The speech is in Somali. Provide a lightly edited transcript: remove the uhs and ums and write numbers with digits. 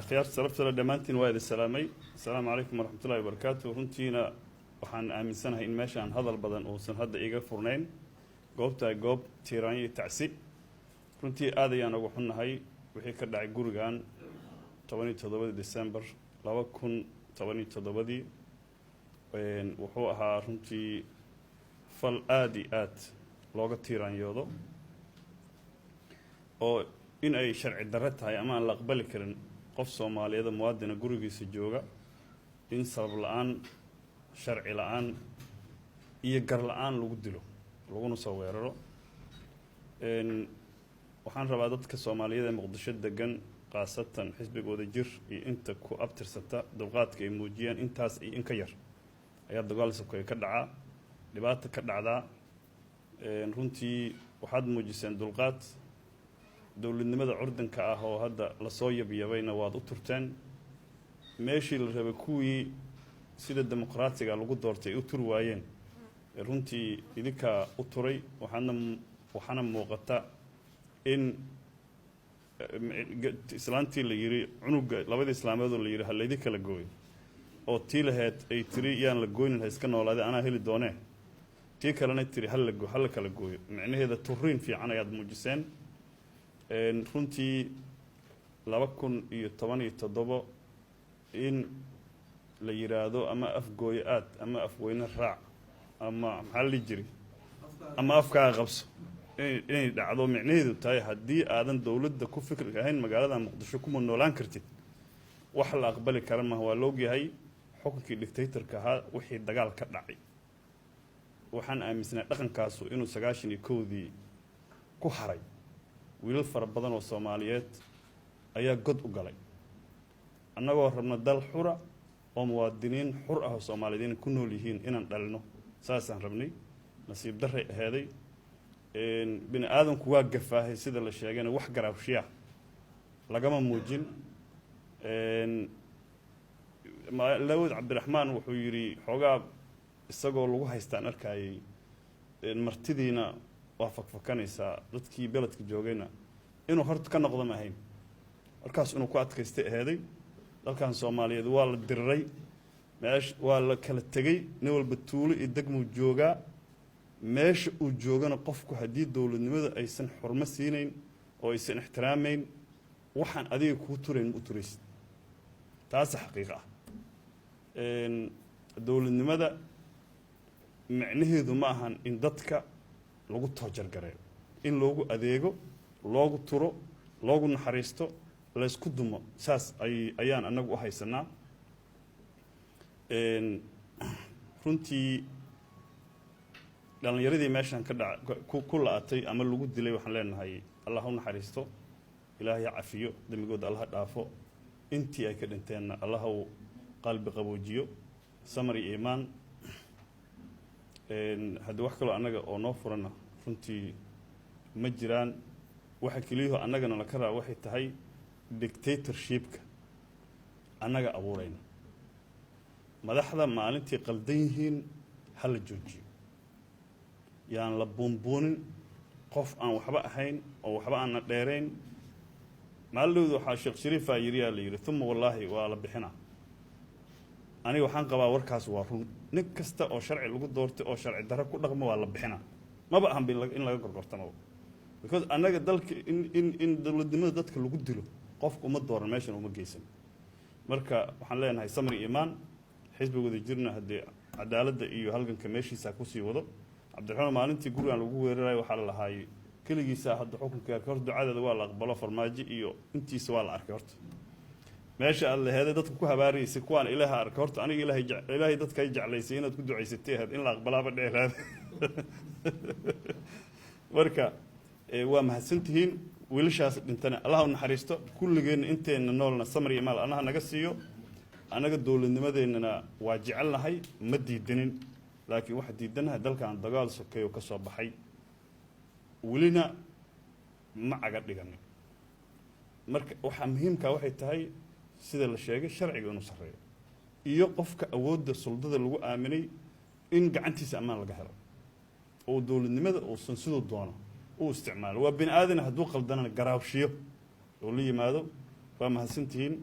خيار سلفت دمانتين وايد السلامي السلام عليكم ورحمة الله وبركاته runtiina waxaan aaminsanahay in meeshaan hadal badan uusan hadda iga furnayn goobta goob tiiraan iyo tacsi runtii aad ayaan ugu xunnahay wixii ka dhacay gurigan 17 December 2017 wuxuu ahaa runtii fal aad iyo aad looga tiiraanyoodo oo in ay sharci darro tahay ama aan la aqbali karin qof Soomaaliyeed muwaadin gurigiisa jooga in sabab la'aan sharci la'aan iyo gar la'aan lagu dilo laguna soo weeraro waxaan rabaa dadka Soomaaliyeed ee Muqdisho degan qaasatan xisbigooda jir iyo inta ku abtirsata dulqaadka ay muujiyeen intaas iyo in ka yar ayaa dagaal sabkay ka dhacaa dhibaato ka dhacdaa runtii waxaad muujiseen dulqaad dawladnimada curdanka ah oo hadda la soo yabayna waad u turteen meeshii la rabay kuwii sida dimuqraadiga lagu doortay u tur waayeen runtii idinka u turay waxaana muuqata in islaantii la yiri cunuga labada islaameed oo la yiri hal idin kala gooy oo tii lahayd ay tiri yaan la gooynin ha iska noolaade ana heli doonee tii kalena tiri hal kala gooyo macnaheeda turin fiican ayaad muujiseen runtii 2017 in la yiraahdo ama afgooy aad ama afweyne raac ama maxaa la jiri ama afka qabso inay dhacdo macnaheedu tahay haddii aadan dawladda ku fikir ahayn magaalada Muqdisho kuma noolaan kartid wax la aqbali kara ma waa loo yahay xukunkii dictatorka ahaa wixii dagaal ka dhacay waxaan aaminsanahay dhaqankaasu inuu 91dii ku haray wiilal fara badan oo Soomaaliyeed ayaa god u galay annagoo rabna dal xura oo muwaadiniin xur ah oo Soomaaliyeed ku nool yihiin inaan dhalno saasaan rabnay nasiib darray ahaday bini aadamku waa gafaahay sida la sheegay wax garaawshiya lagama muujin Lawad Cabdiraxmaan wuxuu yiri xogaa isagoo lagu haystaan arkayay martidiina waa fakfakanaysa dadkii beledka joogayna inuu horta ka noqdo ma ahayn markaas inuu ku adkaystay ahaday dalkan Soomaaliyeed waa la diriray meesh waa la kala tagay nin walba tuulo iyo degmo jooga meesha uu joogana qofku hadii dawladnimada aysan xurmo siinayn oo aysan ixtiraameyn waxaan adiga ku tureen u turaysid taas xaqiiqo ah dawladnimada macnaheedu ma ahan in dadka lagu toojar gareeyo in loogu adeego loogu turo loogu naxariisto la isku dumo saas ayaan anagu u haysanaa runtii dhalinyaradii meeshan ka ku laatay ama lagu dilay waxaan leenahay Allah ha naxariisto ilaahay cafiyo damigooda Allah dhaafo intii ay ka dhinteen Allah ha qalbi qaboojiyo samari iimaan hadda wax kale anaga oo noo furana runtii ma jiraan waxa kaliya anagana la karaa waxay tahay dictatorshipka anaga abuurayna madaxda maalintii qaldan yihiin hal joojiyo yaan la buunbuunin qof aan waxba ahayn oo waxba aan dheereyn maalowda waxa Sheekh Shariif ayiriya la yiri thumma wallahi waa la bixina aniga waxaan qabaa warkaas waa run nin kasta oo sharci lagu doortay oo sharci darro ku dhaqmo waa la bixina maba ahan in laga gorgortamo because anaga dalka in dawladnimada dadka lagu dilo qofku uma dooran meeshan uma geysan marka waxaan leenahay samri iimaan xisbigooda jirna hadii cadaaladda iyo halganka meeshiisa ku sii wado Cabdiraxmaan maalintii gurigan lagu weeraray waxa la lahaayay kaligiisa hadda xukunka hor ducada waa la aqbalo farmaajo iyo intiisa waa la arkay horta meesha alla heeday dadku ku habaaraysi kuwaan ilaaha arkay horta aniga ilaahay dadka ay jeclaysay inaad ku ducaysatay in la aqbalaaba dheeraad marka waa mahadsantihiin wiilashaas dhintana Allah u naxariisto kulligeen inteena noolna samri maal anaha naga siiyo anaga dawladnimadeena waa jecelnahay ma diidanin laakiin waxa diidanahay dalkan dagaal sokeeyo ka soo baxay walina ma aga dhiganin marka waxa muhiimka waxay tahay sida la sheegay sharciga inuu sareeyo iyo qofka awoodda suldada lagu aaminay in gacantiisa amaan laga helo oo dawladnimada oo sidoo doono uu isticmaalo waa bin aadan hadduu qaldanana garaawshiyo oo la yimaado waa mahadsantihiin